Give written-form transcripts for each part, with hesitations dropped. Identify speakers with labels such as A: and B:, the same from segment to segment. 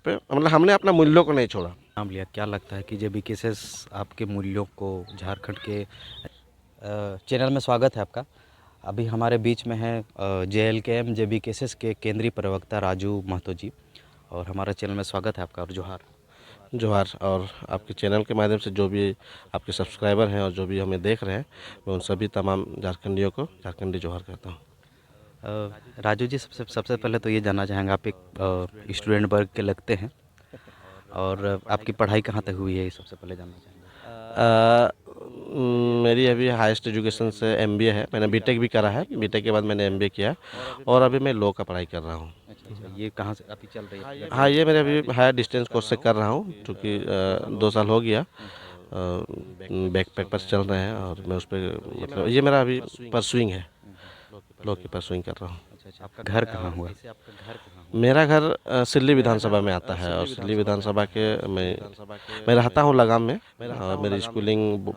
A: पे, मतलब हमने अपना मूल्यों को नहीं छोड़ा।
B: नाम लिया, क्या लगता है कि जेबी केसेस आपके मूल्यों को झारखंड के चैनल में स्वागत है आपका। अभी हमारे बीच में है JLKM जेबी केसेस के केंद्रीय प्रवक्ता राजू महतो जी, और हमारे चैनल में स्वागत है आपका और जोहार।
A: जोहार। और आपके चैनल के माध्यम से जो भी आपके सब्सक्राइबर हैं और जो भी हमें देख रहे हैं, मैं उन सभी तमाम झारखंडियों को झारखंडी जोहार कहता हूँ।
B: राजू जी, सबसे पहले तो ये जानना चाहेंगे, आप एक स्टूडेंट वर्ग के लगते हैं, और आपकी पढ़ाई कहाँ तक हुई है, ये सबसे पहले जानना चाहेंगे।
A: मेरी अभी हाईएस्ट एजुकेशन से MBA है। मैंने बीटेक भी करा है, बीटेक के बाद मैंने MBA किया और अभी मैं लॉ का पढ़ाई कर रहा हूँ।
B: अच्छा, ये कहाँ से अभी चल रही है?
A: हाँ, ये मेरे अभी हायर डिस्टेंस कोर्स से कर रहा हूँ, क्योंकि 2 साल हो गया। बैक पेपर्स चल रहे हैं और मैं उस पर, मतलब ये मेरा अभी परसुइंग है, लॉ की परसुइंग कर रहा हूँ।
B: अच्छा, आपका घर कहाँ हुआ?
A: मेरा घर सिल्ली विधानसभा में आता है, और सिल्ली विधानसभा के मैं रहता हूँ लगाम में। और मेरी स्कूलिंग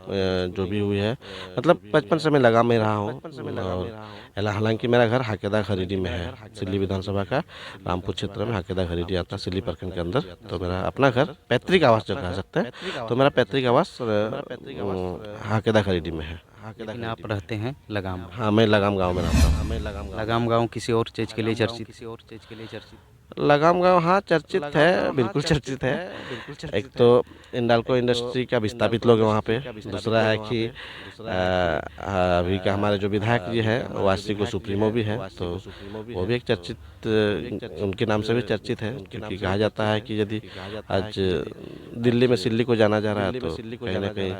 A: जो भी हुई है, मतलब बचपन से मैं लगाम में रहा हूँ। और हालांकि मेरा घर हाकेदा खरीदी में है, सिल्ली विधानसभा का रामपुर क्षेत्र में हाकेदा खरीदी आता है, सिल्ली प्रखंड के अंदर। तो मेरा अपना घर, पैतृक आवास जो कह सकते हैं, तो मेरा पैतृक आवास हाकेदा खरीदी में है।
B: लेकिन आप रहते हैं लगाम।
A: हाँ, मैं लगाम गाँव में रहता हूँ।
B: लगाम गांव किसी और चीज़ के लिए चर्चित।
A: लगाम गाँव, हाँ, चर्चित है, बिल्कुल चर्चित है। एक तो इंडाल्को इंडस्ट्री का विस्थापित लोग हैं वहाँ पे। दूसरा है कि अभी का हमारे जो विधायक जी हैं वासी को सुप्रीमो भी हैं, तो वो भी एक चर्चित, उनके नाम से भी चर्चित है। क्योंकि कहा जाता है कि यदि आज दिल्ली में सिल्ली को जाना जा रहा है, तो कहीं ना कहीं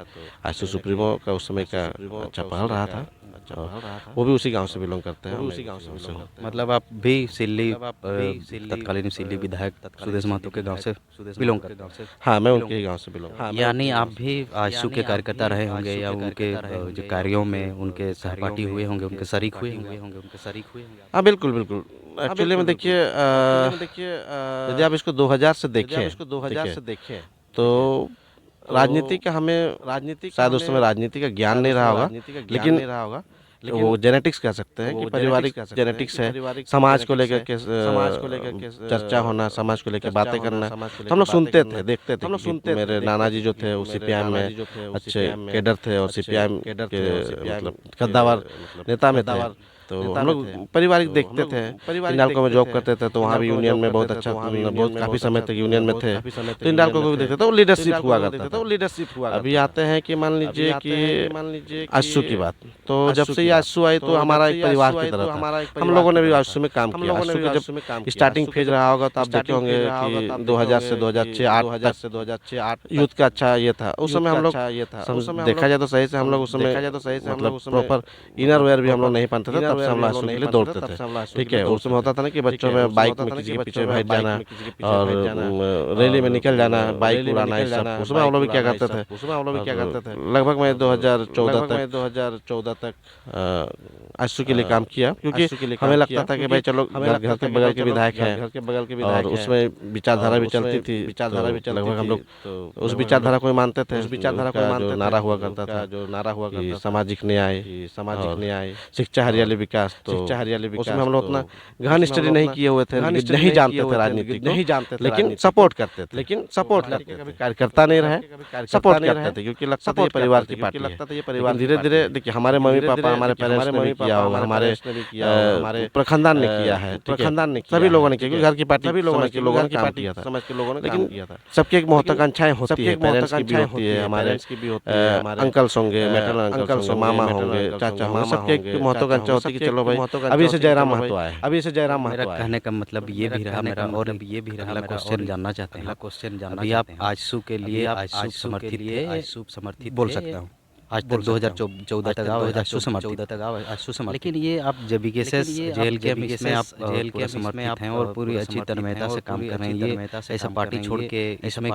A: आज तो सुप्रीमो का उस समय का अच्छा पहल रहा था। वो भी उसी गांव से बिलोंग करते हैं, उसी गांव से हूँ।
B: मतलब आप भी तत्कालीन सिल्ली विधायक सुदेश महतो के गांव से बिलोंग करते हैं।
A: हाँ, मैं उनके ही गांव से बिलोंग।
B: यानी आप भी आजसू के कार्यकर्ता रहे होंगे, या उनके जो कार्यों में उनके सहपाठी हुए होंगे, उनके शरीक हुए होंगे।
A: हाँ, बिल्कुल बिल्कुल। एक्चुअली में देखिए, यदि आप इसको 2000 से देखें तो राजनीति का हमें शायद उस समय राजनीति का ज्ञान नहीं रहा होगा, लेकिन वो जेनेटिक्स कह सकते हैं कि पारिवारिक जेनेटिक्स है। समाज को लेकर के चर्चा होना, समाज को लेकर बातें करना, तो हम लोग सुनते थे, देखते थे। मेरे नाना जी जो थे वो CPIM में अच्छे कैडर थे, और CPIM के मतलब कद्दावर नेता में थे। तो हम लोग पारिवारिक देखते थे। इंडाल्को में जॉब करते थे, तो वहाँ भी यूनियन में बहुत अच्छा, बहुत काफ़ी समय तक यूनियन में थे, तो इंडाल्को को भी देखते थे। वो लीडरशिप हुआ करता था। अभी आते हैं कि मान लीजिए कि आजसू की बात, तो जब से ये आजसू आई तो हमारा एक परिवार की तरह था। हम लोगों ने भी आजसू में काम किया। आजसू का जब स्टार्टिंग फेज रहा होगा, तो आप देखे होंगे कि 2000 से 2006-8 यूथ का अच्छा ये था उस समय। हम लोग देखा जाए तो सही से हम लोग उस समय मतलब प्रॉपर इनर वेयर भी हम लोग नहीं पहनते थे, तब से हम आजसू के लिए दौड़ते थे। ठीक है, उस समय होता था ना कि बच्चों में बाइक में किसी के पीछे बैठ जाना और रैली में निकल जाना, बाइक उड़ाना, ये सब उसमें हम लोग भी क्या करते थे। लगभग मैं 2014 तक आजसू के लिए काम किया, क्योंकि हमें लगता था कि भाई चलो घर के बगल के विधायक हैं, और उसमें विचारधारा भी चलती थी। लगभग हम लोग उस विचारधारा को मानते थे। जो नारा हुआ करता था, सामाजिक न्याय, शिक्षा, हरियाली, विकास। तो उसमें हम लोग उतना गहन स्टडी नहीं किए हुए थे, नहीं जानते थे राजनीति को, लेकिन सपोर्ट करते थे। कभी कार्यकर्ता नहीं रहे, सपोर्ट करते थे, क्योंकि लगता था ये परिवार की पार्टी है। धीरे धीरे देखिए, हमारे मम्मी पापा, हमारे पेरेंट्स ने भी किया होगा, हमारे प्रखंडान ने किया है, सभी लोगों ने किया, क्योंकि घर की पार्टी सभी लोगों ने काम किया था। लेकिन सबकी एक महत्वाकांक्षाएं होती है, पेरेंट्स की भी होती है, हमारे अंकल्स होंगे, मैटरनल अंकल्स होंगे, मामा होंगे, चाचा होंगे, सबकी एक महत्वाकांक्षा होती है कि चलो भाई अभी से जयराम महतो आए।
B: मेरा कहने का मतलब ये भी रहा, मेरा और ये भी रहा, क्वेश्चन जानना चाहते हैं। अभी आप आजसू के लिए समर्थित बोल सकता हूँ। आज तक 2014 तक आजसू समर्थित। लेकिन ये आप जेबी केसेस JLKM इसमें आप पूरा समर्थित हैं और पूरी अच्छी तन्मयता से काम कर रहे हैं। ये ऐसा पार्टी छोड़ के इसमें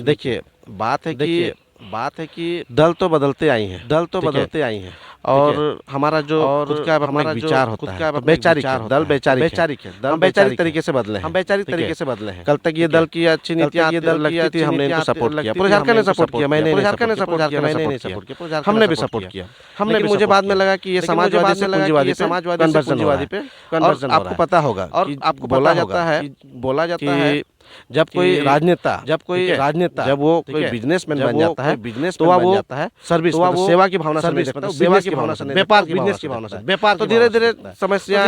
A: देखिए, बात है कि दल तो बदलते आई हैं, और हमारा जो खुद का अपना विचार होता है, वैचारिक है। हम वैचारिक तरीके से बदले हैं। कल तक ये दल की अच्छी नीतियां लगती थी, हमने इनको सपोर्ट किया, पूरे झारखंड ने सपोर्ट किया, मैंने नहीं सपोर्ट किया, हमने भी सपोर्ट किया। मुझे बाद में लगा कि ये समाजवादी से पूंजीवादी पे कन्वर्जन। आपको पता होगा, और आपको बोला जाता है जब कोई राजनेता जब वो कोई बिजनेसमैन बन जाता है तो वो जाता है सर्विस सेवा की भावना से सेवा की भावना से व्यापार बिजनेस की भावना से व्यापार तो धीरे धीरे समस्या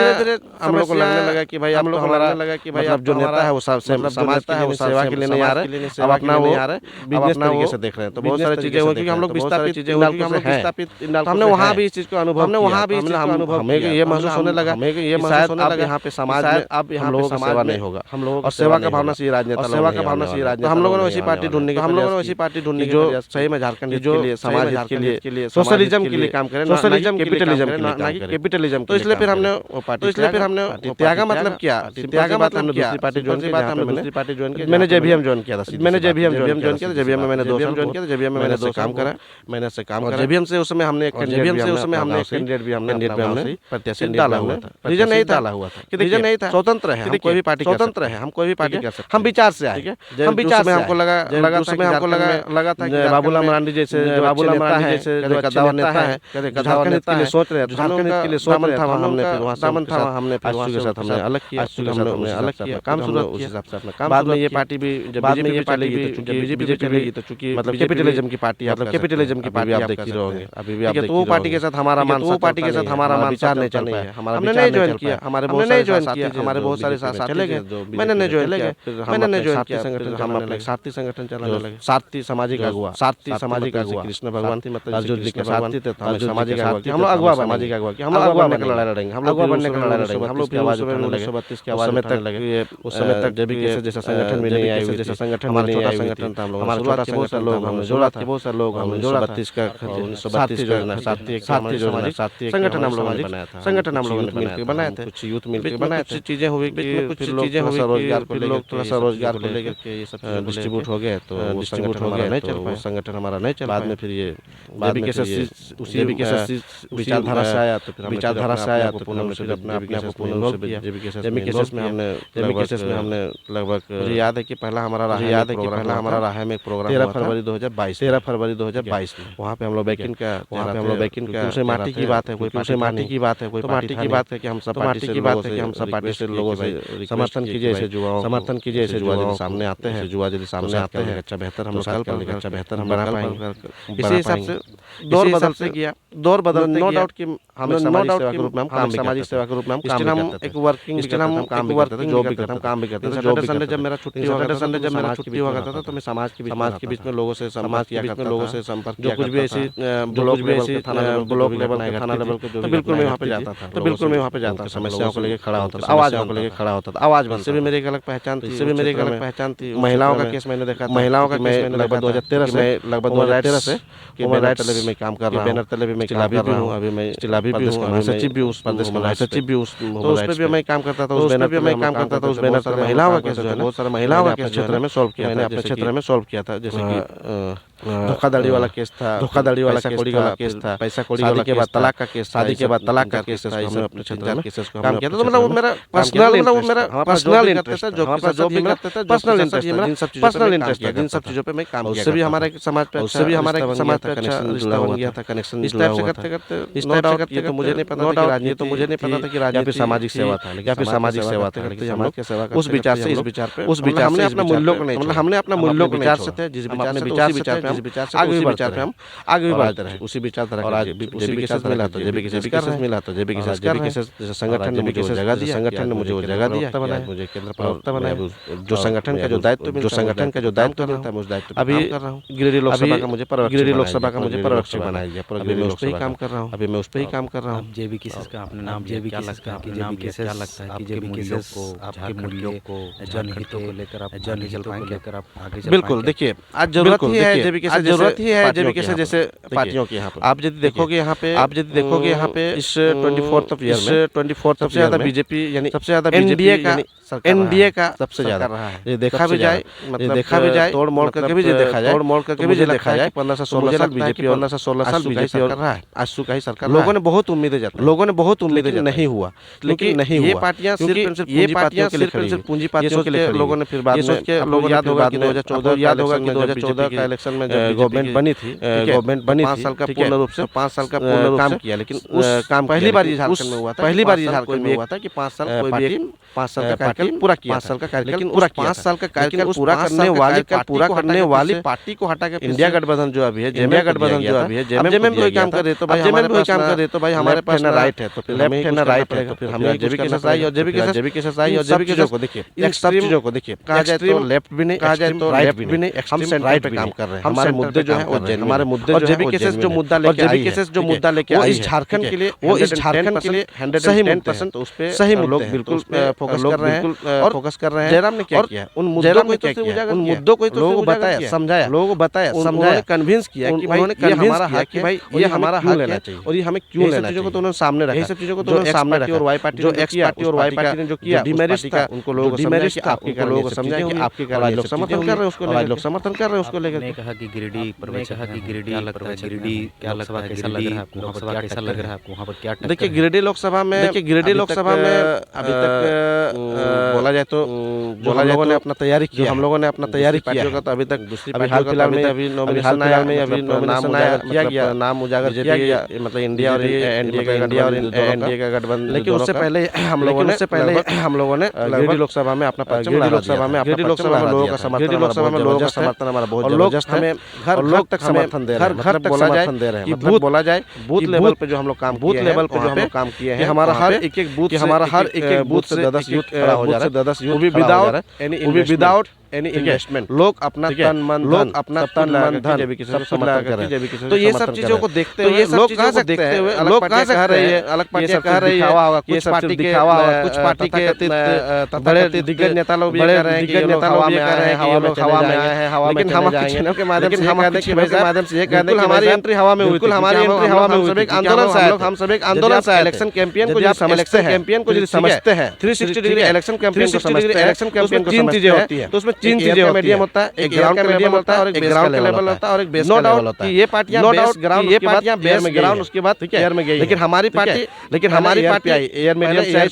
A: हम लोग को लगने लगा कि भाई हम लोग हमारा मतलब जो नेता है वो समाज का है वो सेवा के लिए नहीं आ रहे, अब अपना वो बिजनेस तरीके से देख रहे हैं। तो बहुत सारी चीजें हुई क्योंकि हम लोग विस्थापित हमने वहाँ भी इस चीज को अनुभव हमने वहाँ भी हमें ये महसूस होने लगा कि शायद अब यहाँ पे समाज में अब हम लोगों की सेवा नहीं होगा, हम लोग और सेवा का भावना से राजनेता सेवा का भावना से राजनेता हम लोगों ने वैसी पार्टी ढूंढने की जो सही में झारखंड के लिए समाज के लिए सोशलिज्म के लिए काम करें, सोशलिज्म कैपिटलिज्म ना कि कैपिटलिज्म। तो इसलिए फिर हमने वो पार्टी त्यागा मतलब क्या त्यागा मतलब हमने दूसरी पार्टी ज्वाइन की, दूसरी पार्टी ज्वाइन की मैंने जेबीएम ज्वाइन किया था, मैंने जेबीएम ज्वाइन किया था, जेबीएम में मैंने 2 साल ज्वाइन किया था, जेबीएम में मैंने 2 काम करा, मैंने से काम करा जेबीएम से उसमें हमने एक कैंडिडेट भी हमने प्रत्याशी डाला हुआ था। रीजन नहीं था कि रीजन नहीं था, स्वतंत्र है, कोई भी पार्टी स्वतंत्र है, हम कोई भी पार्टी कर सकते हैं, हम विचार से आए, हम विचार में हमको लगा था कि बाबूलाल मरांडी जैसे बाबूलाल मरांडी जैसे गद्दावर नेता है, गद्दावर नेता के लिए सोच रहे थे, झारखंड के लिए सोच रहे थे, हमने फिर वहां दामन था, हमने आशु के साथ हमने अलग किया, हमने अलग किया, काम शुरू उस हिसाब से अपना काम। बाद में ये पार्टी भी जब बीजेपी ये पार्टी भी चूंकि बीजेपी चलेगी तो चूंकि मतलब कैपिटलिज्म की पार्टी, मतलब कैपिटलिज्म की पार्टी आप देख ही रहोगे अभी भी आप देख, तो वो पार्टी के साथ हमारा मान वो पार्टी के साथ हमारा विचार नहीं चल रहा है, हमने नहीं ज्वाइन किया, हमारे बहुत नहीं ज्वाइन किया, हमारे बहुत सारे साथ चले गए, मैंने नहीं ज्वाइन किया, मैंने नहीं ज्वाइन किया, संगठन हम अपने सारथी संगठन चलाने लगे, सारथी सामाजिक अगुवा, सारथी सामाजिक अगुवा कृष्ण भगवान थी, मतलब जो लिखे सारथी थे हम सामाजिक अगुवा, हम लोग अगुवा सामाजिक अगुवा कि हम लोग अगुवा बनने का लड़ाई लड़ेंगे, हम लोग अगुवा बनने का लड़ाई लड़ेंगे, हम लोग की आवाज उठाने लगे, 1932 की आवाज उठाने लगे, उस समय तक जेबी के जैसा संगठन भी नहीं आया, जैसा संगठन हमारा छोटा संगठन था, हम लोग हमारा छोटा संगठन लोग हमने जोड़ा था, बहुत सारे लोग हमने जोड़ा 1932 का 1932 जो सारथी संगठन हम लोगों ने बनाया था, संगठन हम लोगों ने बनाया था, कुछ यूथ मिलकर बनाए थे, चीजें हुई कुछ चीजें हुई, रोजगार को लोग थोड़ा सा रोजगार को लेकर के ये सब डिस्ट्रीब्यूट हो गए, तो डिस्ट्रीब्यूट हो गया नहीं चल पाया, संगठन हमारा नहीं चल, बाद में फिर ये जेबी के विचारधारा से आया, तो फिर विचारधारा से आया तो पूनम से अपने आप को पूर्ण रोल किया, जेबी केसेस में हमने लगभग मुझे याद है कि पहला हमारा राह में एक प्रोग्राम 13 फरवरी 2022 में वहाँ पे हम लोग बैकिन का दूसरे माटी की बात है, कोई माटी की बात है, कोई माटी की बात है कि हम सब पार्टी से लोगों से समर्थन कीजिए, ऐसे जुआओं समर्थन कीजिए, ऐसे जुआ यदि सामने आते हैं, जुआ यदि सामने आते हैं, अच्छा बेहतर हम लोग अच्छा बेहतर हम बना पाएंगे। इसी हिसाब से दौर बदल नो डाउट कि हम समाजिक सेवा के रूप में हम काम सामाजिक सेवा के रूप में हम काम करते थे, एक वर्किंग हम काम भी करते थे, जॉब भी करते थे, काम भी करते थे। सैटरडे संडे जब मेरा छुट्टी हुआ करता था तो मैं समाज के बीच में लोगों से संपर्क जो कुछ भी ऐसी ब्लॉक लेवल थाना लेवल के जो बिल्कुल मैं वहाँ पे जाता था, समस्याओं को लेकर खड़ा होता था, आवाज बनता से भी मेरी एक अलग पहचान थी, महिलाओं का केस मैंने देखा, महिलाओं का मैं लगभग 2013 से मैं तले में काम कर रहा हूँ, बैनर तले भी मैं चिलाभी भी हूँ, अभी मैं चिलाभी भी हूँ, सचिव भी उस प्रदेश में सचिव भी उस, तो उस पर भी मैं काम करता था, उस बैनर पे मैं काम करता था, उस बैनर पर महिलाओं का केस जो है बहुत सारे महिलाओं का केस क्षेत्र में सॉल्व किया, मैंने अपने क्षेत्र में सॉल्व किया था, जैसे कि धोखाधड़ी वाला केस था, पैसा कौड़ी वाला के बाद तलाक का केस, शादी के बाद तलाक का केस था, हमने अपने क्षेत्र में केसेस को काम किया था। तो मतलब वो मेरा पर्सनल इंटरेस्ट है, जो भी करते थे पर्सनल इंटरेस्ट है, पर्सनल इंटरेस्ट है, इन सब चीजों पे मैं काम किया, उससे भी हमारे समाज पे कनेक्शन जुड़ा हो गया था, कनेक्शन इस टाइप से करते ये तो मुझे नहीं पता था कि राजनीति सामाजिक सेवा था, या फिर सामाजिक सेवा था, हम लोग सेवा उस विचार से उस विचार हमने अपना मूल्यों को नहीं, मतलब हमने अपना मूल्यों को विचार से थे, जिस विचार से आगे भी बढ़ते रहे, उसी विचारधारा और आज उसी विचार से मिला, तो जेबी के जैसे संगठन ने मुझे जगह दिया, संगठन ने मुझे वो जगह दिया, मुझे केंद्र प्रवक्ता बनाया, जो संगठन का जो दायित्व मिलता है, उस दायित्व अभी गिरिडीह लोकसभा का मुझे पर्यवेक्षक बनाया गया, अभी मैं उस पर ही काम कर रहा हूँ,
B: जेबी केसेस का आपने नाम जेबी केसेस का नाम क्या लगता है कि जेबी केसेस आपके मूल्यों को जनहितों को लेकर आप जनहितों को लेकर आप आगे
A: बिल्कुल देखिए आज जरूरत ही है जेबी केसेस जैसे पार्टियों की। यहाँ पे आप यदि देखोगे यहाँ पे इस 24th ईयर में सबसे ज्यादा बीजेपी यानी सबसे ज्यादा एनडीए का सबसे ज्यादा ये देखा भी जाए तोड़ मोड़ करके भी देखा जाए 15 से 16 साल बीजेपी 15 से 16 साल बीजेपी कर रहा है, आशु का ही सरकार। लोगों ने बहुत उम्मीदें जताई, नहीं हुआ, लेकिन ये पार्टियां सिर्फ पूंजीपतियों के लिए लोगों ने फिर बाद में लोग याद होगा कि 2014 का इलेक्शन में गवर्नमेंट बनी थी 5 साल का पूर्ण रूप से काम किया, लेकिन उस काम पहली बार झारखंड में हुआ था कि 5 साल कोई भी 5 साल का कार्यकाल पूरा किया, 5 साल का कार्यकाल पूरा 5 साल का कार्यकाल पूरा करने वाली पार्टी को हटा के इंडिया गठबंधन जो अभी है, इंडिया गठबंधन जो अभी है, जेएमएम कोई काम कर रहे तो भाई हमारे पास ना राइट है, तो फिर लेफ्ट है ना राइट है, तो फिर हमें जेबीकेएसएस और जेबीकेएसएस को देखिए, इन सब चीजों को देखिए, कहा जाए तो लेफ्ट भी नहीं, कहा जाए तो राइट भी नहीं, हम सेंटर पे काम कर रहे हैं, हमारे मुद्दे जो है वो हमारे मुद्दे और जेबीकेएसएस जो मुद्दा लेके आई है, वो इस झारखंड के लिए 110% उस पे सही लोग बिल्कुल फोकस कर रहे हैं। जयराम ने क्या किया, उन मुद्दों को लोगों को बताया, समझाया, लोगों को बताया, समझाया, कन्विंस किया कि भाई ये हमारा हक है, भाई ये हमारा हक लेना चाहिए और ये हमें क्यों लेना चाहिए, चीजों को तो उन्होंने सामने रखा, सब चीजों को तो उन्होंने सामने रखा, और वाई पार्टी जो एक्स पार्टी और वाई पार्टी ने जो किया, डिमेरिट का उनको लोगों को समझाया कि आपके कारण लोगों को समझाया कि आपके कारण लोग समर्थन कर रहे हैं उसको, लोग समर्थन कर रहे हैं उसको लेकर।
B: ने कहा कि गिरिडीह प्रवचन, गिरिडीह क्या लोकसभा कैसा लग रहा है आपको, लोकसभा कैसा लग रहा है आपको, वहाँ पर क्या
A: देखिए गिरिडीह लोकसभा में अभी तक बोला जाए तो जो हम लोगों ने अपना तैयारी किया, तो अभी तक दूसरी हाल फिलहाल में अभी नॉमिनेशन आया, किया गया, नाम उजागर किया गया, मतलब इंडिया और एनडीए का गठबंधन। लेकिन उससे पहले हम लोगों ने गिरिडीह लोकसभा में अपना परचम लोगों का समर्थन हमारा बहुत जबरदस्त है, हमें घर तक समर्थन दे रहे हैं, घर तक समर्थन दे रहे हैं, मतलब बोला जाए बूथ लेवल पे जो हम लोग काम किए हैं, हमारा हर एक बूथ से 10 यूथ खड़ा हो जा रहा है, वो भी विदाउट एनी इन्वेस्टमेंट, लोग अपना तन मन धन सब समर्थन कर रहे हैं। तो ये सब चीजों को देखते हुए लोग कह सकते हैं, लोग कह सकते हैं, अलग पार्टियां कह रही है, कुछ पार्टी के बड़े दिग्गज नेता लोग भी कह रहे हैं कि ये लोग हवा में आए हैं, हवा में आए हैं, लेकिन हम अपने चैनल के माध्यम से ये कह दें कि हमारी एंट्री हवा में हुई, हम सब एक आंदोलन से इलेक्शन कैंपेन को जो समझते हैं 360 डिग्री इलेक्शन कैंपेन को तीन चीजें होती है, तो उसमें 3 चीजें मीडियम होता है, एक ग्राउंड का मीडियम होता है और एक ग्राउंड का लेवल होता है और एक बेस का लेवल होता है। ये पार्टियां बेस ग्राउंड उसके बाद एयर में गई, लेकिन हमारी पार्टी एयर मीडियम से आई,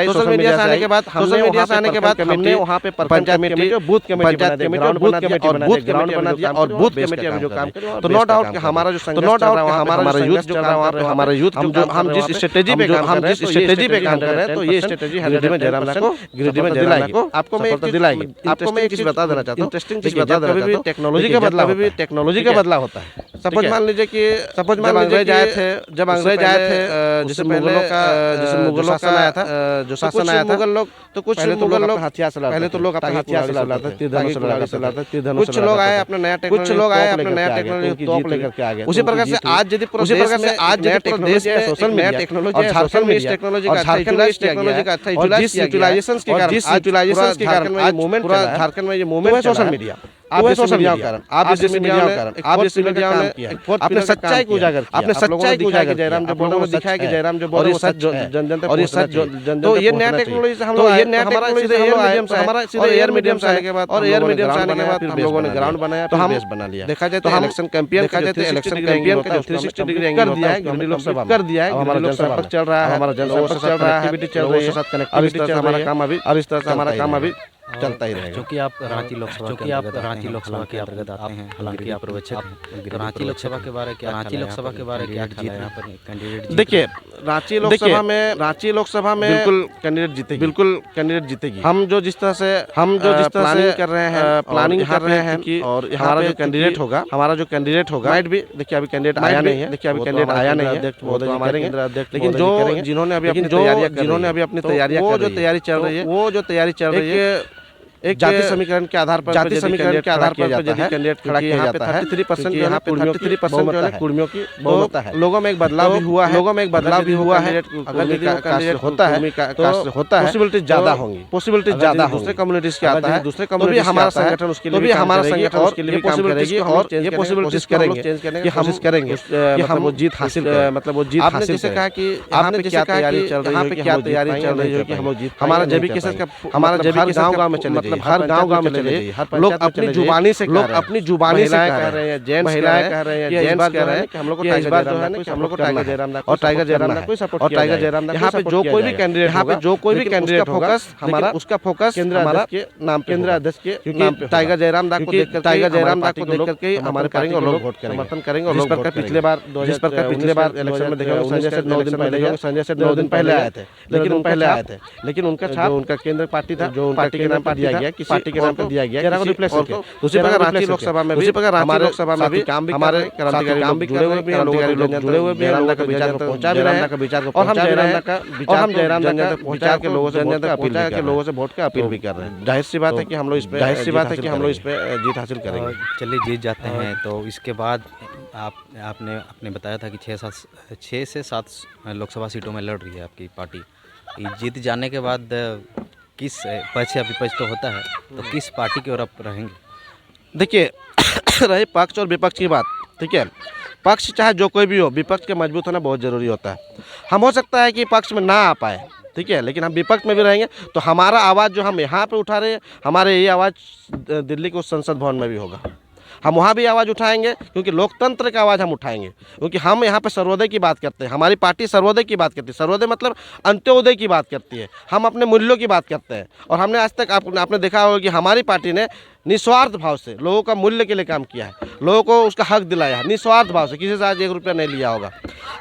A: सोशल मीडिया से आने के बाद हमने वहां पे पंचायत कमेटी जो बूथ कमेटी बना दिया और बूथ कमेटी में जो काम किया, तो नो डाउट कि हमारा जो संघर्ष चल रहा है, हमारा यूथ जो कर रहा है, हमारा यूथ हम जिस स्ट्रेटेजी पे काम कर रहे हैं, तो ये स्ट्रेटेजी गिरिडीह में जयराम को आपको मैं एक चीज बता देना चाहता हूँ, इंटरेस्टिंग चीज बता देना चाहता हूँ, टेक्नोलॉजी का बदलाव होता है। सपोज मान लीजिए कि जब अंग्रेज आए थे, जैसे मुगलों का शासन आया था, मुगल लोग तो कुछ मुगल लोग हथियार से पहले तो लोग अपने हथियार से लड़ते थे, कुछ लोग आए अपना नया टेक्नोलॉजी तोप लेकर के आ गए। उसी प्रकार से आज यदि देश में सोशल मीडिया टेक्नोलॉजी, झारखंड में टेक्नोलॉजी का अच्छा यूटिलाइजेशन के कारण आज मूवमेंट पूरा झारखंड में ये मूवमेंट है सोशल मीडिया, आप सोशल मीडिया के कारण, आप जैसे मीडिया ने अपने सच्चाई को उजागर किया, जयराम जो बोल रहे हैं दिखाया कि जयराम जो बोल रहे हैं सच जन तक, और ये सच जन, तो ये नया टेक्नोलॉजी से हम लोग हमारा सीधे एयर मीडियम से आने के बाद हम लोगों ने ग्राउंड बनाया, तो हम बना लिया। देखा जाए तो इलेक्शन कैंपेन का जो 360 डिग्री एंगल कर दिया है, गिरिडीह लोकसभा कर दिया है, हमारा जनसंपर्क चल रहा है, हमारा जनसंपर्क चल रहा है, एक्टिविटी चल रही है, कनेक्टिविटी चल हमारा काम अभी चलता ही रहेगा।
B: क्योंकि आप रांची लोकसभा के अंतर्गत आते हैं, हालांकि आप प्रवचक हैं, रांची लोकसभा के बारे क्या यहाँ पर कैंडिडेट?
A: देखिए रांची लोकसभा में बिल्कुल कैंडिडेट जीतेगी। हम जो जिस तरह से प्लानिंग कर रहे हैं कि और हमारा जो कैंडिडेट होगा माइट भी, देखिए अभी कैंडिडेट आया नहीं है, लेकिन जिन्होंने अभी अपनी तैयारी चल रही है, एक जाति समीकरण के आधार पर कैंडिडेट खड़ा किया जाता है, 33% यहाँ पे 33% जो है कुर्मियों की बहुमत है। लोगों में एक बदलाव भी हुआ है, अगर कैंडिडेट होता है पॉसिबिलिटी ज्यादा होंगी, दूसरे कम्युनिटीज के आता है, तो भी हमारा संगठन उसके लिए काम करेगी और ये पॉसिबिलिटीज करेंगे कि हम वो जीत हासिल, मतलब वो जीत हासिल। जैसे कहा कि आपने क्या तैयारी चल रही है कि हम जीत, हमारा जेबीकेएसएस का गाँव में चले मतलब हर गांव में चले जाइए, लोग अपनी जुबानी से कह रहे हैं, जेंट्स महिलाएं कह रहे हैं, जेंट्स कह रहे हैं कि हम लोग को इस बार जो है ना कि हम लोग को टाइगर जयराम और टाइगर जयराम को सपोर्ट और टाइगर जयराम यहाँ पे जो कोई भी कैंडिडेट यहाँ पे जो कोई भी कैंडिडेट होगा हमारा उसका फोकस हमारा के नाम केंद्र अध्यक्ष के क्योंकि टाइगर जयराम को देखकर टाइगर जयराम को देख करके हमारे करेंगे और लोग वोट करेंगे, समर्थन करेंगे। और जिस प्रकार पिछले बार इलेक्शन में देखा संजय सेठ 9 दिन पहले आए थे, लेकिन उनका छाप उनका केंद्र पार्टी था, जो पार्टी के नाम पर दिया गया, किसी पार्टी के नाम पर दिया गया, रिप्लेस करके उसी प्रकार रांची लोकसभा में भी हमारे लोकसभा में भी हमारे क्रांतिकारी काम भी जुड़े हुए भी हैं, लोग जुड़े हुए भी हैं, लोगों के विचार को पहुंचा भी रहे हैं और हम जयराम का विचार के लोगों से वोट का अपील भी कर रहे हैं। जाहिर सी बात है कि हम लोग इस पे जीत हासिल करेंगे।
B: चलिए जीत जाते हैं तो इसके बाद आपने बताया था कि 6 से 7 लोकसभा सीटों में लड़ रही है आपकी पार्टी। जीत जाने के बाद किस पक्ष या विपक्ष तो होता है, तो किस पार्टी की ओर आप रहेंगे?
A: देखिए रही पक्ष और विपक्ष की बात, ठीक है, पक्ष चाहे जो कोई भी हो, विपक्ष के मजबूत होना बहुत ज़रूरी होता है। हम हो सकता है कि पक्ष में ना आ पाए, ठीक है, लेकिन हम विपक्ष में भी रहेंगे तो हमारा आवाज़ जो हम यहाँ पे उठा रहे हैं, हमारे ये आवाज़ दिल्ली के उस संसद भवन में भी होगा। हम वहाँ भी आवाज़ उठाएंगे क्योंकि लोकतंत्र का आवाज़ हम उठाएंगे, क्योंकि हम यहाँ पे सर्वोदय की बात करते हैं, हमारी पार्टी सर्वोदय की बात करती है। सर्वोदय मतलब अंत्योदय की बात करती है, हम अपने मूल्यों की बात करते हैं। और हमने आज तक आपने देखा होगा कि हमारी पार्टी ने निस्वार्थ भाव से लोगों का मूल्य के लिए काम किया है, लोगों को उसका हक दिलाया है, निस्वार्थ भाव से, किसी से आज 1 रुपया नहीं लिया होगा।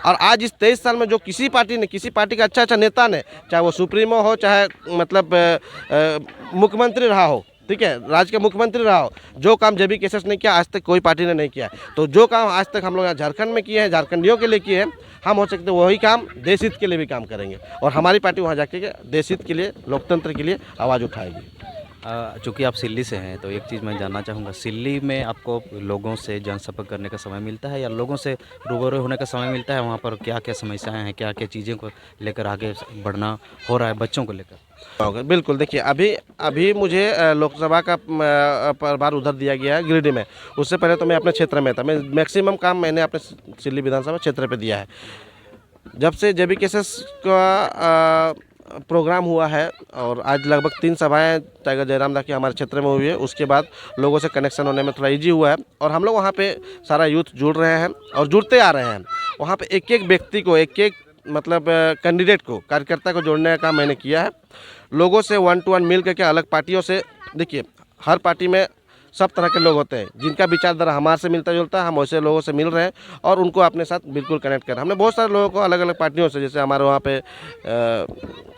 A: और आज इस 23 साल में जो किसी पार्टी का अच्छा नेता ने, चाहे वो सुप्रीमो हो, चाहे मतलब मुख्यमंत्री रहा हो, ठीक है, राज्य के मुख्यमंत्री रहा हो, जो काम जेबी केसेस ने किया आज तक कोई पार्टी ने नहीं किया। तो जो काम आज तक हम लोग यहाँ झारखंड में किए हैं, झारखंडियों के लिए किए हैं, हम हो सकते हैं वही काम देश हित के लिए भी काम करेंगे। और हमारी पार्टी वहाँ जाके देश हित के लिए, लोकतंत्र के लिए आवाज़ उठाएगी।
B: चूँकि आप सिल्ली से हैं तो एक चीज़ मैं जानना चाहूँगा, सिल्ली में आपको लोगों से जनसंपर्क करने का समय मिलता है या लोगों से रूबरू होने का समय मिलता है? वहाँ पर क्या क्या समस्याएं हैं, क्या क्या चीज़ें को लेकर आगे बढ़ना हो रहा है बच्चों को लेकर?
A: बिल्कुल, देखिए अभी मुझे लोकसभा का प्रभार उधर दिया गया है गिरिडीह में। उससे पहले तो मैं अपने क्षेत्र में था, मैं मैक्सिमम काम मैंने अपने सिल्ली विधानसभा क्षेत्र पर दिया है। जब से जेबी केसेस का प्रोग्राम हुआ है और आज लगभग 3 सभाएं टाइगर जयराम की हमारे क्षेत्र में हुई है, उसके बाद लोगों से कनेक्शन होने में थोड़ा ईजी हुआ है और हम लोग वहाँ पे सारा यूथ जुड़ रहे हैं और जुड़ते आ रहे हैं। वहाँ पे एक एक व्यक्ति को, एक मतलब कैंडिडेट को, कार्यकर्ता को जोड़ने का काम मैंने किया है। लोगों से 1 to 1 मिल करके, अलग पार्टियों से, देखिए हर पार्टी में सब तरह के लोग होते हैं, जिनका विचारधारा हमारे से मिलता जुलता है, हम वैसे लोगों से मिल रहे हैं और उनको अपने साथ बिल्कुल कनेक्ट कर रहे हैं। हमने बहुत सारे लोगों को अलग अलग पार्टियों से, जैसे हमारे वहाँ पे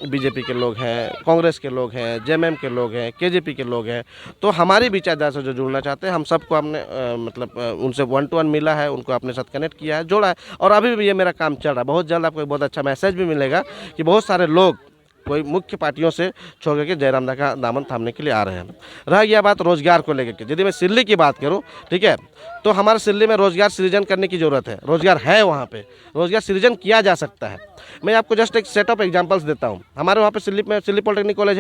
A: बीजेपी के लोग हैं, कांग्रेस के लोग हैं, जेएमएम के लोग हैं, केजेपी के लोग हैं, तो हमारी विचारधारा से जो जुड़ना चाहते हैं, हम सबको हमने मतलब उनसे 1 to 1 मिला है, उनको अपने साथ कनेक्ट किया है, जोड़ा है। और अभी भी ये मेरा काम चल रहा है। बहुत जल्द आपको एक बहुत अच्छा मैसेज भी मिलेगा कि बहुत सारे लोग कोई मुख्य पार्टियों से छोड़ करके जयराम का दामन थामने के लिए आ रहे हैं। रह गया बात रोजगार को लेकर के, यदि मैं सिल्ली की बात करूं, ठीक है, तो हमारे सिल्ली में रोजगार सृजन करने की ज़रूरत है। रोजगार है, वहाँ पे रोजगार सृजन किया जा सकता है। मैं आपको जस्ट एक सेट ऑफ एग्जांपल्स देता हूँ। हमारे वहाँ पे सिल्ली में सिल्ली पॉलिटेक्निक कॉलेज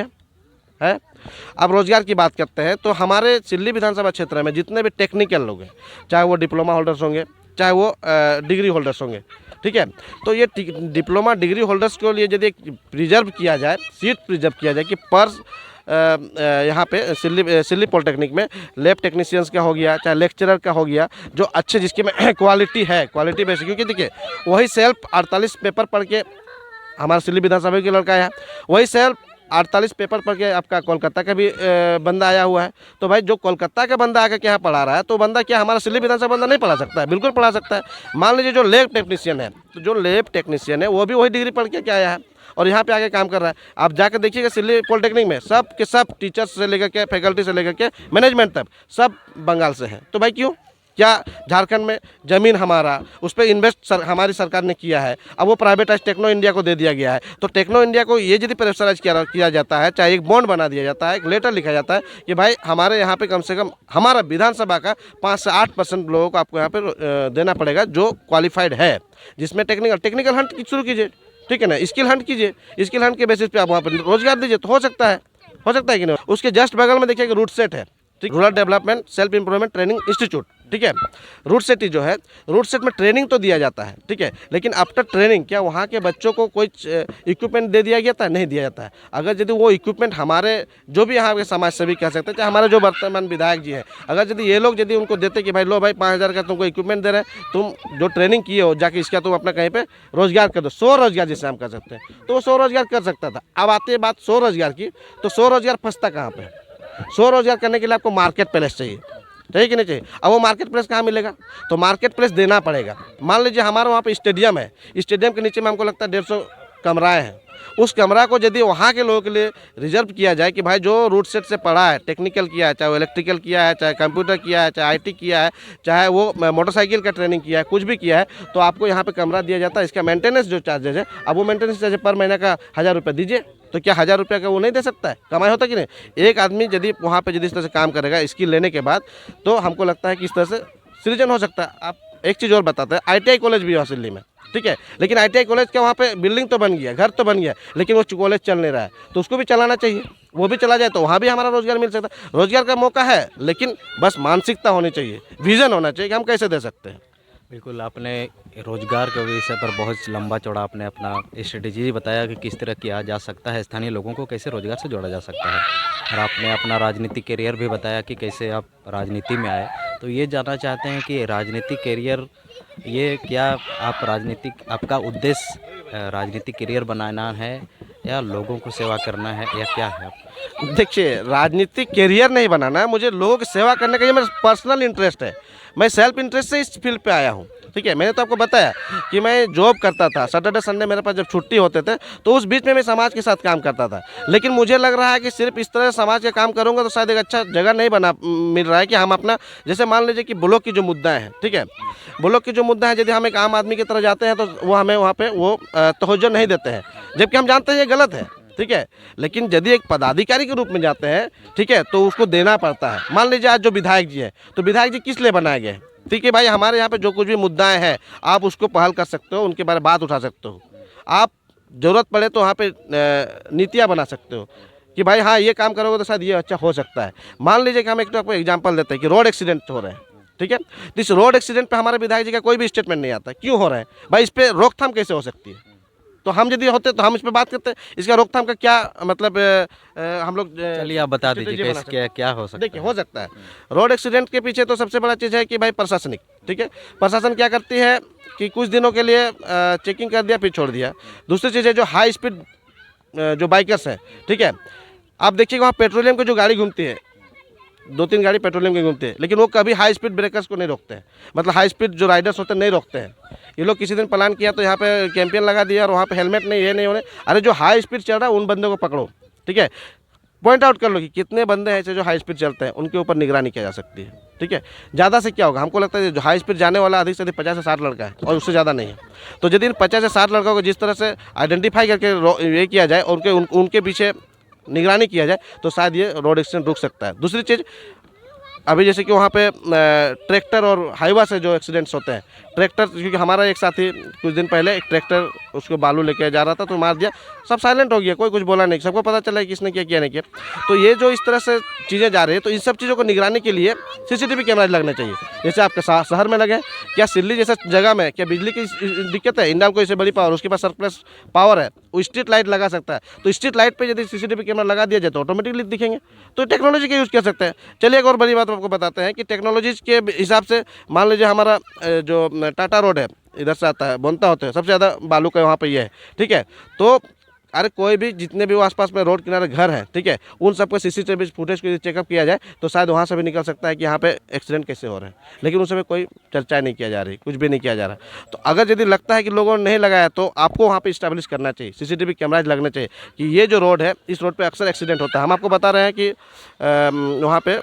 A: है। अब रोजगार की बात करते हैं तो हमारे सिल्ली विधानसभा क्षेत्र में जितने भी टेक्निकल लोग हैं, चाहे वो डिप्लोमा होल्डर्स होंगे, चाहे वो डिग्री होल्डर्स होंगे, ठीक है, तो ये डिप्लोमा डिग्री होल्डर्स के लिए यदि प्रिजर्व किया जाए, सीट प्रिजर्व किया जाए कि पर यहाँ पे सिल्ली पॉलिटेक्निक में लैब टेक्नीशियंस का हो गया, चाहे लेक्चरर का हो गया, जो अच्छे जिसके में क्वालिटी है, क्वालिटी बेसिक, क्योंकि देखिए वही सेल्फ 48 पेपर पढ़ के हमारे सिल्ली विधानसभा के लड़का है, वही सेल्फ 48 पेपर पढ़ के आपका कोलकाता का भी बंदा आया हुआ है। तो भाई जो कोलकाता का बंदा आकर के यहाँ पढ़ा रहा है, तो बंदा क्या हमारा सिल्ली विधानसभा बंदा नहीं पढ़ा सकता है? बिल्कुल पढ़ा सकता है। मान लीजिए जो लैब टेक्नीशियन है, तो जो लैब टेक्नीशियन है वो भी वही डिग्री पढ़ के क्या आया है और यहाँ पे आके काम कर रहा है। आप जाकर देखिएगा सिल्ली पॉलिटेक्निक में सब के सब टीचर्स से लेकर के, फैकल्टी से लेकर के मैनेजमेंट तक सब बंगाल से हैं। तो भाई क्यों? क्या झारखंड में ज़मीन हमारा, उस पर इन्वेस्ट हमारी सरकार ने किया है, अब वो प्राइवेटाइज टेक्नो इंडिया को दे दिया गया है। तो टेक्नो इंडिया को ये यदि प्रेशराइज किया जाता है, चाहे एक बॉन्ड बना दिया जाता है, एक लेटर लिखा जाता है कि भाई हमारे यहाँ पे कम से कम हमारा विधानसभा का 5 से 8% लोगों को आपको यहाँ पे देना पड़ेगा जो क्वालिफाइड है, जिसमें टेक्निकल हंट शुरू कीजिए, ठीक है ना, स्किल हंट कीजिए, स्किल हंट के बेसिस पे आप वहाँ पर रोजगार दीजिए, तो हो सकता है कि नहीं। उसके जस्ट बगल में देखिए रूट सेट है, ठीक, rural development self improvement training institute, ठीक है। रूट सेट जो है, रूट सेट में ट्रेनिंग तो दिया जाता है, ठीक है, लेकिन आफ्टर ट्रेनिंग क्या वहाँ के बच्चों को कोई इक्विपमेंट दे दिया जाता है? नहीं दिया जाता है। अगर यदि वो इक्विपमेंट हमारे जो भी यहाँ के समाज सेवी कह सकते हैं, चाहे हमारे जो वर्तमान विधायक जी हैं, अगर यदि ये लोग यदि उनको देते कि भाई लो भाई 5,000 का तुमको इक्विपमेंट दे रहे हैं, तुम जो ट्रेनिंग किए हो जाके इसका तुम अपना कहीं पे रोजगार कर दो, स्वरोजगार जिसे हम कर सकते हैं, तो वो स्वरोजगार कर सकता था। अब आती है बात स्वरोजगार की, तो स्वरोजगार फंसता कहाँ पे? स्वरोजगार करने के लिए आपको मार्केट प्लेस चाहिए, चाहिए कि नहीं चाहिए? अब वो मार्केट प्लेस कहाँ मिलेगा? तो मार्केट प्लेस देना पड़ेगा। मान लीजिए हमारे वहाँ पे स्टेडियम है, स्टेडियम के नीचे में हमको लगता है 150 कमराएँ हैं। उस कमरा को यदि वहाँ के लोगों के लिए रिजर्व किया जाए कि भाई जो रूट सेट से पढ़ा है, टेक्निकल किया है, चाहे वो इलेक्ट्रिकल किया है, चाहे कंप्यूटर किया है, चाहे आईटी किया है, चाहे वो मोटरसाइकिल का ट्रेनिंग किया है, कुछ भी किया है, तो आपको यहाँ पे कमरा दिया जाता है। इसका मेंटेनेंस जो चार्जेज है, अब वो मेंटेनेंस चार्ज पर महीने का 1,000 रुपये दीजिए, तो क्या 1,000 रुपये का वो नहीं दे सकता है? कमाई होता कि नहीं? एक आदमी यदि वहाँ पे यदि इस तरह से काम करेगा स्किल लेने के बाद, तो हमको लगता है कि इस तरह से सृजन हो सकता है। आप एक चीज़ और बताते हैं, ITI कॉलेज भी है दिल्ली में, ठीक है, लेकिन ITI कॉलेज का वहाँ पे बिल्डिंग तो बन गया, घर तो बन गया, लेकिन वो कॉलेज चल नहीं रहा है, तो उसको भी चलाना चाहिए। वो भी चला जाए तो वहाँ भी हमारा रोजगार मिल सकता है। रोजगार का मौका है, लेकिन बस मानसिकता होनी चाहिए, विजन होना चाहिए कि हम कैसे दे सकते हैं।
B: बिल्कुल, आपने रोजगार के विषय पर बहुत लंबा चौड़ा आपने अपना स्ट्रेटेजी बताया कि किस तरह किया जा सकता है, स्थानीय लोगों को कैसे रोजगार से जोड़ा जा सकता है, और आपने अपना राजनीतिक करियर भी बताया कि कैसे आप राजनीति में आए। तो ये जानना चाहते हैं कि राजनीतिक करियर, ये क्या आप राजनीतिक, आपका उद्देश्य राजनीतिक करियर बनाना है या लोगों को सेवा करना है या क्या है?
A: देखिए, राजनीतिक कैरियर नहीं बनाना है, मुझे लोगों की सेवा करने का ये मेरा पर्सनल इंटरेस्ट है। मैं सेल्फ इंटरेस्ट से इस फील्ड पे आया हूँ, ठीक है। मैंने तो आपको बताया कि मैं जॉब करता था, सैटरडे संडे मेरे पास जब छुट्टी होते थे, तो उस बीच में मैं समाज के साथ काम करता था। लेकिन मुझे लग रहा है कि सिर्फ इस तरह समाज के काम करूँगा तो शायद एक अच्छा जगह नहीं बना मिल रहा है कि हम अपना, जैसे मान लीजिए कि ब्लॉक की जो मुद्दाएँ हैं, ठीक है, ब्लॉक की जो मुद्दा है, यदि हम एक आम आदमी की तरह जाते हैं तो वो हमें वहाँ पर वो तवज्जो नहीं देते हैं, जबकि हम जानते हैं ये गलत है, ठीक है। लेकिन यदि एक पदाधिकारी के रूप में जाते हैं, ठीक है, तो उसको देना पड़ता है। मान लीजिए आज जो विधायक जी हैं, तो विधायक जी किस लिए बनाए गए? ठीक है भाई, हमारे यहाँ पे जो कुछ भी मुद्दाएं हैं, आप उसको पहल कर सकते हो, उनके बारे में बात उठा सकते हो। आप ज़रूरत पड़े तो वहाँ पे नीतियाँ बना सकते हो कि भाई हाँ, ये काम करोगे तो शायद ये अच्छा हो सकता है। मान लीजिए कि हम एक तो आपको एग्जाम्पल देते हैं कि रोड एक्सीडेंट हो रहे हैं, ठीक है, तो इस रोड एक्सीडेंट पे हमारे विधायक जी का कोई भी स्टेटमेंट नहीं आता, क्यों हो रहा है भाई? इस पर रोकथाम कैसे हो सकती है? तो हम यदि होते तो हम इस पर बात करते हैं, इसका रोकथाम का क्या मतलब हम लोग
B: चलिए आप बता दीजिए कैसे क्या हो सकता है?
A: देखिए, हो सकता है रोड एक्सीडेंट के पीछे तो सबसे बड़ा चीज़ है कि भाई प्रशासनिक, ठीक है, प्रशासन क्या करती है कि कुछ दिनों के लिए चेकिंग कर दिया फिर छोड़ दिया। दूसरी चीज़ है जो हाई स्पीड जो बाइकर्स हैं, ठीक है, आप देखिए वहाँ पेट्रोलियम की जो गाड़ी घूमती है, 2-3 गाड़ी पेट्रोलियम की घूमती है, लेकिन वो कभी हाई स्पीड ब्रेकर्स को नहीं रोकते हैं, मतलब हाई स्पीड जो राइडर्स होते हैं नहीं रोकते हैं। ये लोग किसी दिन प्लान किया तो यहाँ पे कैंपेन लगा दिया और वहाँ पे हेलमेट नहीं, ये नहीं होने, अरे जो हाई स्पीड चल रहा है उन बंदों को पकड़ो, ठीक है, पॉइंट आउट कर लो कि कितने बंदे हैं ऐसे जो हाई स्पीड चलते हैं, उनके ऊपर निगरानी की जा सकती है, ठीक है। ज़्यादा से क्या होगा, हमको लगता है जो हाई स्पीड जाने वाला अधिक से अधिक 50 से 60 लड़का है और उससे ज़्यादा नहीं है। तो यदि इन 50 से 60 लड़कों को जिस तरह से आइडेंटिफाई करके ये किया जाए और उनके पीछे निगरानी किया जाए, तो शायद ये रोड एक्सीडेंट रुक सकता है। दूसरी चीज़, अभी जैसे कि वहाँ पे ट्रैक्टर और हाईवा से जो एक्सीडेंट्स होते हैं, ट्रैक्टर, क्योंकि हमारा एक साथी कुछ दिन पहले एक ट्रैक्टर उसको बालू लेके जा रहा था तो मार दिया, सब साइलेंट हो गया, कोई कुछ बोला नहीं, सबको पता चला कि किसने किया नहीं किया। तो ये जो इस तरह से चीज़ें जा रही है, तो इन सब चीज़ों को निगरानी के लिए CCTV कैमरा लगने चाहिए। जैसे आपके शहर में लगे, क्या सिल्ली जैसे जगह में क्या बिजली की दिक्कत है? इंडिया को इससे बड़ी पावर, उसके पास सरप्लस पावर है, वो स्ट्रीट लाइट लगा सकता है, तो स्ट्रीट लाइट पे यदि CCTV कैमरा लगा दिया जाए तो ऑटोमेटिकली दिखेंगे। तो टेक्नोलॉजी का यूज़ कर सकते हैं। चलिए एक और बड़ी बात आपको बताते हैं कि टेक्नोलॉजी के हिसाब से मान लीजिए हमारा जो टाटा रोड है, इधर से आता है, बनता होता है, सबसे ज़्यादा बालू का वहाँ पे ये है, ठीक है। तो अरे कोई भी जितने भी आसपास में रोड किनारे घर हैं, ठीक है, उन सबको CCTV फुटेज को चेकअप किया जाए तो शायद वहाँ से भी निकल सकता है कि यहाँ पे एक्सीडेंट कैसे हो रहे हैं, लेकिन उस समय कोई चर्चा नहीं किया जा रही, कुछ भी नहीं किया जा रहा। तो अगर यदि लगता है कि लोगों ने नहीं लगाया तो आपको वहाँ पे इस्टेब्लिश करना चाहिए, CCTV कैमराज लगने चाहिए कि ये जो रोड है, इस रोड पर अक्सर एक्सीडेंट होता है। हम आपको बता रहे हैं कि वहाँ पर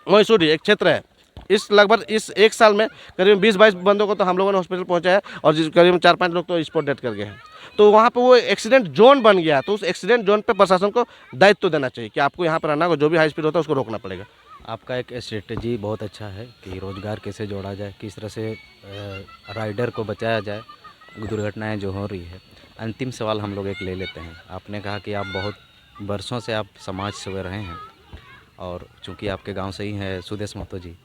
A: मैसूरी एक क्षेत्र है, इस लगभग इस एक साल में करीब 20-22 बंदों को तो हम लोगों ने हॉस्पिटल पहुंचाया और करीब 4-5 लोग तो स्पॉट डेथ कर गए हैं। तो वहाँ पे वो एक्सीडेंट जोन बन गया, तो उस एक्सीडेंट जोन पे प्रशासन को दायित्व तो देना चाहिए कि आपको यहाँ पर आना हो, जो भी हाई स्पीड होता है उसको रोकना पड़ेगा।
B: आपका एक स्ट्रेटजी बहुत अच्छा है कि रोज़गार कैसे जोड़ा जाए, किस तरह से राइडर को बचाया जाए, दुर्घटनाएँ जो हो रही है। अंतिम सवाल हम लोग एक ले लेते हैं। आपने कहा कि आप बहुत वर्षों से आप समाज सेवा रहे हैं और चूँकि आपके गाँव से ही हैं सुदेश महतो जी,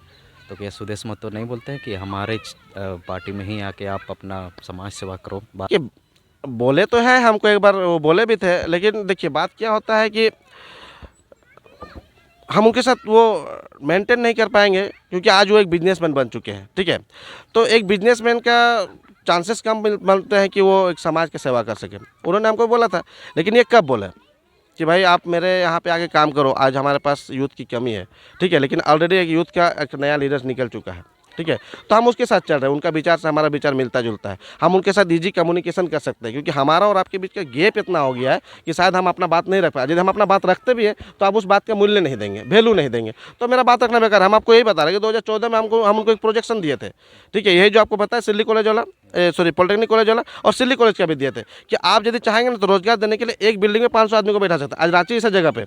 B: तो क्या सुदेश मत तो नहीं बोलते हैं कि हमारे पार्टी में ही आके आप अपना समाज सेवा करो?
A: कि बोले तो है हमको, एक बार वो बोले भी थे, लेकिन देखिए बात क्या होता है कि हम उनके साथ वो मेंटेन नहीं कर पाएंगे, क्योंकि आज वो एक बिजनेसमैन बन चुके हैं, ठीक है। तो एक बिजनेसमैन का चांसेस कम मिलते हैं कि वो एक समाज की सेवा कर सके। उन्होंने हमको बोला था, लेकिन ये कब बोला कि भाई आप मेरे यहाँ पे आके काम करो, आज हमारे पास यूथ की कमी है, ठीक है, लेकिन ऑलरेडी एक यूथ का एक नया लीडर निकल चुका है, ठीक है। तो हम उसके साथ चल रहे हैं, उनका विचार से हमारा विचार मिलता जुलता है, हम उनके साथ ईजी कम्युनिकेशन कर सकते हैं, क्योंकि हमारा और आपके बीच का गैप इतना हो गया है कि शायद हम अपना बात नहीं रख पाए। यदि हम अपना बात रखते भी हैं तो आप उस बात का मूल्य नहीं देंगे, वैल्यू नहीं देंगे। तो मेरा बात रखना बेकार। हम आपको यही बता रहे हैं कि 2014 में हम उनको एक प्रोजेक्शन दिए थे, ठीक है, यही जो आपको पता है सिल्ली कॉलेज वाला, सॉरी पॉलिटेक्निक कॉलेज वाला, और सिल्ली कॉलेज का भी दिए थे कि आप यदि चाहेंगे ना तो रोजगार देने के लिए एक बिल्डिंग में 500 आदमी को बैठा सकते हैं। आज रांची ऐसा जगह पे,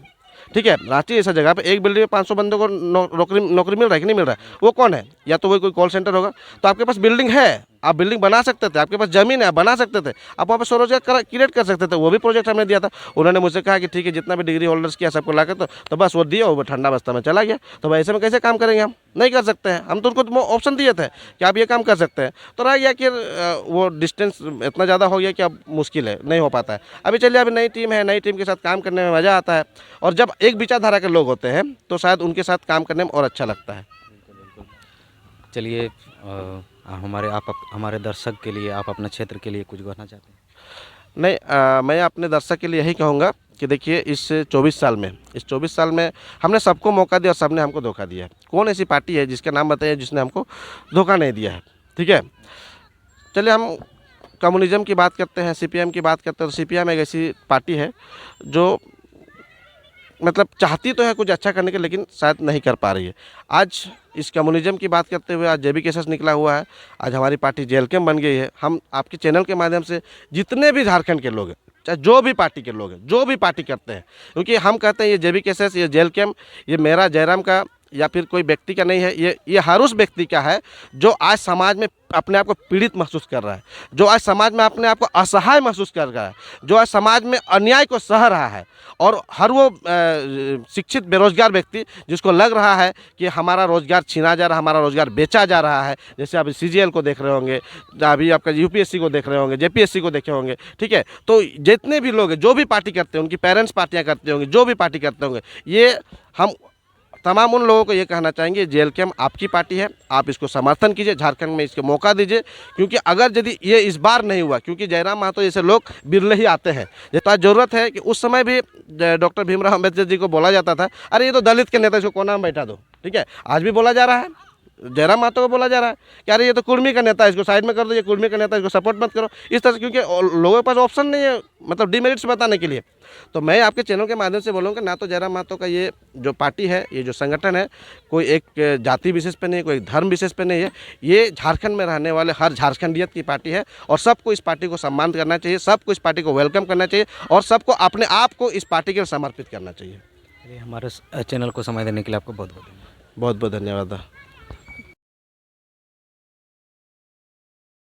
A: ठीक है, रांची ऐसा जगह पे एक बिल्डिंग में 500 बंदों को नौकरी मिल रहा है कि नहीं मिल रहा है? वो कौन है? या तो वही कोई कॉल सेंटर होगा। तो आपके पास बिल्डिंग है, आप बिल्डिंग बना सकते थे, आपके पास जमीन है, आप बना सकते थे, आप वहाँ पर स्वरोजगार क्रिएट कर सकते थे। वो भी प्रोजेक्ट हमने दिया था। उन्होंने मुझसे कहा कि ठीक है, जितना भी डिग्री होल्डर्स किया सबको ला कर तो बस वो दिया, वो ठंडा बस्ता में चला गया। तो भाई ऐसे में कैसे काम करेंगे? हम नहीं कर सकते हैं। हम तो उनको ऑप्शन दिए थे कि आप ये काम कर सकते हैं, तो रह गया कि वो डिस्टेंस इतना ज़्यादा हो गया कि अब मुश्किल है, नहीं हो पाता है। अभी चलिए, अभी नई टीम है, नई टीम के साथ काम करने में मज़ा आता है, और जब एक विचारधारा के लोग होते हैं तो शायद उनके साथ काम करने में और अच्छा लगता है।
B: चलिए, हमारे दर्शक के लिए, आप अपने क्षेत्र के लिए कुछ कहना चाहते हैं?
A: नहीं, मैं अपने दर्शक के लिए यही कहूँगा कि देखिए, इस 24 साल में हमने सबको मौका दिया और सबने हमको धोखा दिया है। कौन ऐसी पार्टी है जिसका नाम बताइए जिसने हमको धोखा नहीं दिया है, ठीक है। चलिए, हम कम्युनिज्म की बात करते हैं, सीपीएम की बात करते हैं, तो सीपीएम एक ऐसी पार्टी है जो मतलब चाहती तो है कुछ अच्छा करने के, लेकिन शायद नहीं कर पा रही है। आज इस कम्युनिज्म की बात करते हुए आज जेबीकेएसएस निकला हुआ है, आज हमारी पार्टी जेएलकेएम बन गई है। हम आपके चैनल के माध्यम से जितने भी झारखंड के लोग हैं, चाहे जो भी पार्टी के लोग हैं, जो भी पार्टी करते हैं, क्योंकि हम कहते हैं ये जेबीकेएसएस, ये जेएलकेएम, ये मेरा जयराम का या फिर कोई व्यक्ति का नहीं है, ये हर उस व्यक्ति का है जो आज समाज में अपने आप को पीड़ित महसूस कर रहा है, जो आज समाज में अपने आप को असहाय महसूस कर रहा है, जो आज समाज में अन्याय को सह रहा है, और हर वो शिक्षित बेरोजगार व्यक्ति जिसको लग रहा है कि हमारा रोजगार छीना जा रहा है, हमारा रोजगार बेचा जा रहा है। जैसे अभी सीजीएल को देख रहे होंगे, अभी आपका यूपीएससी को देख रहे होंगे, जेपीएससी को देखे होंगे, ठीक है। तो जितने भी लोग हैं, जो भी पार्टी करते हैं, उनकी पेरेंट्स पार्टियाँ करते होंगे, जो भी पार्टी करते होंगे, ये हम तमाम उन लोगों को ये कहना चाहेंगे, जेएलकेएम आपकी पार्टी है, आप इसको समर्थन कीजिए, झारखंड में इसको मौका दीजिए। क्योंकि अगर यदि ये इस बार नहीं हुआ, क्योंकि जयराम महतो जैसे लोग बिरले ही आते हैं, तो ज़रूरत है कि उस समय भी डॉक्टर भीमराव अम्बेडकर जी को बोला जाता था, अरे ये तो दलित के नेता, इसको कोना में बैठा दो, ठीक है। आज भी बोला जा रहा है, जयराम महतो को बोला जा रहा है कि अरे ये तो कुर्मी का नेता है, इसको साइड में कर दो, ये कुर्मी का नेता, इसको सपोर्ट मत करो, इस तरह से, क्योंकि लोगों के पास ऑप्शन नहीं है, मतलब डिमेरिट्स बताने के लिए। तो मैं आपके चैनल के माध्यम से बोलूँगा, ना तो जयराम महतो का ये जो पार्टी है, ये जो संगठन है, कोई एक जाति विशेष पे नहीं, कोई धर्म विशेष पे नहीं है, ये झारखंड में रहने वाले हर झारखंडियत की पार्टी है, और सबको इस पार्टी को सम्मान करना चाहिए, सबको इस पार्टी को वेलकम करना चाहिए, और सबको अपने आप को इस पार्टी के लिए समर्पित करना चाहिए।
B: हमारे चैनल को समय देने के लिए आपको बहुत बहुत धन्यवाद।
A: बहुत बहुत धन्यवाद।